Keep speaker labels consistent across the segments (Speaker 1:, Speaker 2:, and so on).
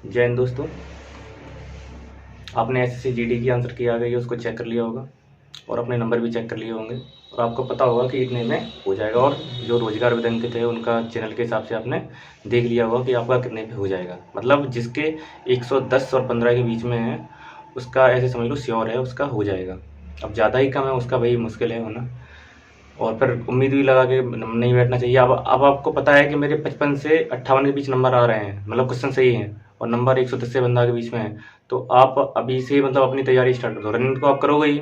Speaker 1: जय हिंद दोस्तों। आपने एसएससी जीडी की आंसर की आ गई है उसको चेक कर लिया होगा और अपने नंबर भी चेक कर लिए होंगे और आपको पता होगा कि इतने में हो जाएगा। और जो रोजगार आवेदन के थे उनका चैनल के हिसाब से आपने देख लिया होगा कि आपका कितने पे हो जाएगा। मतलब जिसके 110 और 15 के बीच में है उसका ऐसे समझ लो श्योर है उसका हो जाएगा। अब ज़्यादा ही कम है उसका भाई मुश्किल है होना। और फिर उम्मीद भी लगा के नहीं बैठना चाहिए। अब आपको पता है कि मेरे 55 से 58 के बीच नंबर आ रहे हैं, मतलब क्वेश्चन सही हैं और नंबर 110 से 15 के बीच में है। तो आप अभी से मतलब अपनी तैयारी स्टार्ट कर दो। रनिंग तो आप करोगे ही।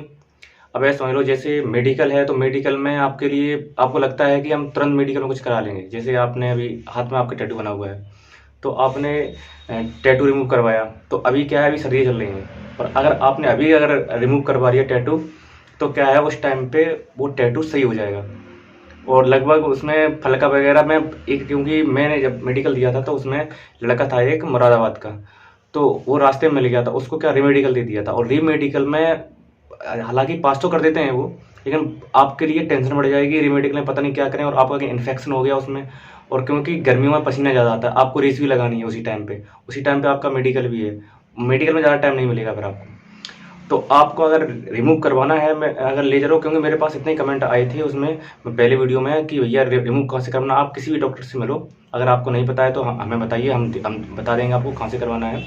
Speaker 1: अब ऐसा समझ लो जैसे मेडिकल है तो मेडिकल में आपके लिए आपको लगता है कि हम तुरंत मेडिकल में कुछ करा लेंगे। जैसे आपने अभी हाथ में आपके टैटू बना हुआ है तो आपने टैटू रिमूव करवाया, तो अभी क्या है, अभी सर्दियाँ चल रही हैं और अगर रिमूव करवा रही है टैटू तो क्या है उस टाइम पे वो टैटू सही हो जाएगा। और लगभग उसमें फलका वगैरह में एक, क्योंकि मैंने जब मेडिकल दिया था तो उसमें लड़का था एक मुरादाबाद का, तो वो रास्ते में मिल गया था उसको, क्या रीमेडिकल दे दिया था। और रीमेडिकल में हालांकि पास तो कर देते हैं वो, लेकिन आपके लिए टेंशन बढ़ जाएगी। रीमेडिकल में पता नहीं क्या करें और आपका कहीं इन्फेक्शन हो गया उसमें। और क्योंकि गर्मियों में पसीना ज़्यादा आता है, आपको रेस भी लगानी है उसी टाइम पे आपका मेडिकल भी है। मेडिकल में ज़्यादा टाइम नहीं मिलेगा फिर आपको। तो आपको अगर रिमूव करवाना है, मैं अगर लेजर हो, क्योंकि मेरे पास इतने कमेंट आए थे उसमें पहले वीडियो में कि भैया रिमूव कहाँ से करना। आप किसी भी डॉक्टर से मिलो, अगर आपको नहीं पता है तो हमें बताइए, हम बता देंगे आपको कहाँ से करवाना है।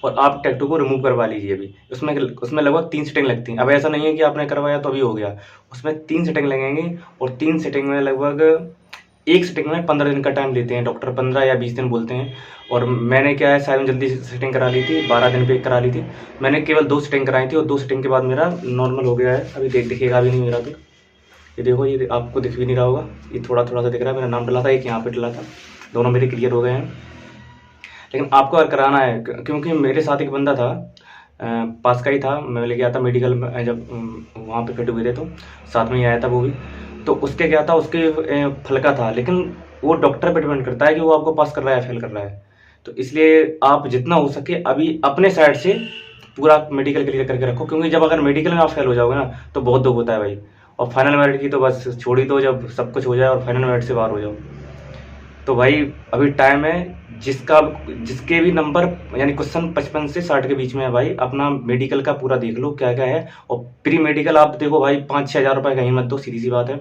Speaker 1: और आप टैटू को रिमूव करवा लीजिए अभी। उसमें उसमें लगभग 3 सेटिंग लगती हैं। अब ऐसा नहीं है कि आपने करवाया तो अभी हो गया, उसमें 3 सेटिंग लगेंगी और 3 सेटिंग में लगभग एक सेटिंग में 15 दिन का टाइम देते हैं डॉक्टर, 15 या 20 दिन बोलते हैं। और मैंने क्या है शायद जल्दी सेटिंग करा ली थी, 12 दिन पे करा ली थी। मैंने केवल 2 सेटिंग कराई थी और 2 सेटिंग के बाद मेरा नॉर्मल हो गया है। अभी दिखेगा भी नहीं मेरा, तो ये देखो, ये आपको दिख भी नहीं रहा होगा, ये थोड़ा थोड़ा सा दिख रहा है। मेरा नाम डला था, एक यहाँ पे डला था, दोनों मेरे क्लियर हो गए हैं। लेकिन आपको अगर कराना है, क्योंकि मेरे साथ एक बंदा था, पास का ही था, मैं ले गया था मेडिकल में जब वहाँ पे फिट हुए थे तो साथ में ही आया था वो भी। तो उसके क्या था, उसके फलका था, लेकिन वो डॉक्टर पे डिपेंड करता है कि वो आपको पास कर रहा है फेल कर रहा है। तो इसलिए आप जितना हो सके अभी अपने साइड से पूरा मेडिकल क्लियर करके रखो, क्योंकि जब अगर मेडिकल में आप फेल हो जाओगे ना तो बहुत दुख होता है भाई। और फाइनल मेरिट की तो बस छोड़ ही दो, जब सब कुछ हो जाए और फाइनल मेरिट से बाहर हो जाओ। तो भाई अभी टाइम है, जिसके भी नंबर यानी क्वेश्चन 55 से 60 के बीच में है भाई, अपना मेडिकल का पूरा देख लो क्या क्या है। और प्री मेडिकल आप देखो भाई, 5-6 हज़ार रुपये कहीं मत दो, सीधी सी बात है।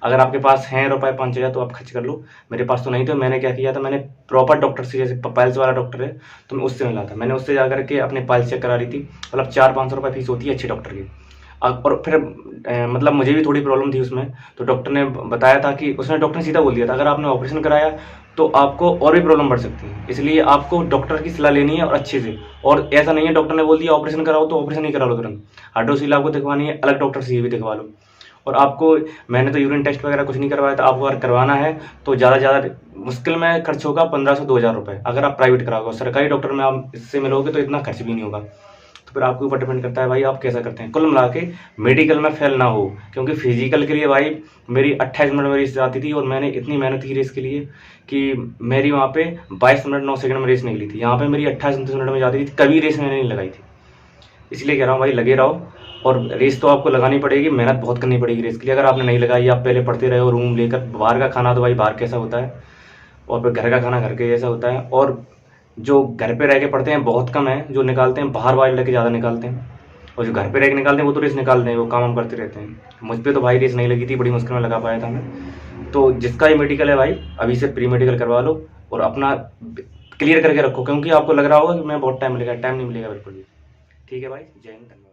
Speaker 1: अगर आपके पास हैं रुपए 5 हज़ार तो आप खर्च कर लो। मेरे पास तो नहीं थे। मैंने क्या किया था, मैंने प्रॉपर डॉक्टर से, जैसे पाइल्स वाला डॉक्टर है तो मैं उससे मिला था। मैंने उससे जा करके अपने पाइल्स चेक करा ली थी। मतलब 400-500 रुपये फीस होती है अच्छे डॉक्टर की। और फिर मतलब मुझे भी थोड़ी प्रॉब्लम थी उसमें, तो डॉक्टर ने बताया था कि डॉक्टर ने सीधा बोल दिया था अगर आपने ऑपरेशन कराया तो आपको और भी प्रॉब्लम बढ़ सकती है, इसलिए आपको डॉक्टर की सलाह लेनी है और अच्छे से। और ऐसा नहीं है डॉक्टर ने बोल दिया ऑपरेशन कराओ तो ऑपरेशन नहीं करा लो तुरंत। हाइड्रोसील आपको दिखवानी है, अलग डॉक्टर से ये भी दिखवा लो। और आपको, मैंने तो यूरिन टेस्ट वगैरह कुछ नहीं करवाया था। आपको अगर करवाना है तो ज़्यादा मुश्किल में खर्च होगा 1500 से 2000 रुपये। अगर आप प्राइवेट कराओगे, सरकारी डॉक्टर में आप इससे मिलोगे तो इतना खर्च भी नहीं होगा। तो फिर आपके ऊपर डिपेंड करता है भाई आप कैसा करते हैं। कुल मिला के मेडिकल में फेल ना हो, क्योंकि फिजिकल के लिए भाई मेरी 28 मिनट में रेस आती थी और मैंने इतनी मेहनत की रेस के लिए कि मेरी वहाँ पे 22 मिनट 9 सेकंड में रेस निकली थी। यहाँ पे मेरी 28-29 मिनट में जाती थी, कभी रेस मैंने नहीं लगाई थी। इसलिए कह रहा हूँ भाई लगे रहो। और रेस तो आपको लगानी पड़ेगी, मेहनत बहुत करनी पड़ेगी रेस के लिए। अगर आपने नहीं लगाई, आप पहले पढ़ते रहे हो रूम लेकर, बाहर का खाना तो भाई बाहर कैसा होता है और फिर घर का खाना घर के जैसा होता है। और जो घर पे रह के पढ़ते हैं बहुत कम है जो निकालते हैं, बाहर वाले लड़के ज़्यादा निकालते हैं। और जो घर पे रह के निकालते हैं वो तो रेस निकालते हैं, वो काम हम करते रहते हैं। मुझ पे तो भाई रेस नहीं लगी थी, बड़ी मुश्किल में लगा पाया था मैं। तो जिसका ये मेडिकल है भाई अभी से प्री मेडिकल करवा लो और अपना क्लियर करके रखो, क्योंकि आपको लग रहा होगा कि मैं बहुत टाइम मिलेगा, टाइम नहीं मिलेगा बिल्कुल भी। ठीक है भाई, जय हिंद, धन्यवाद।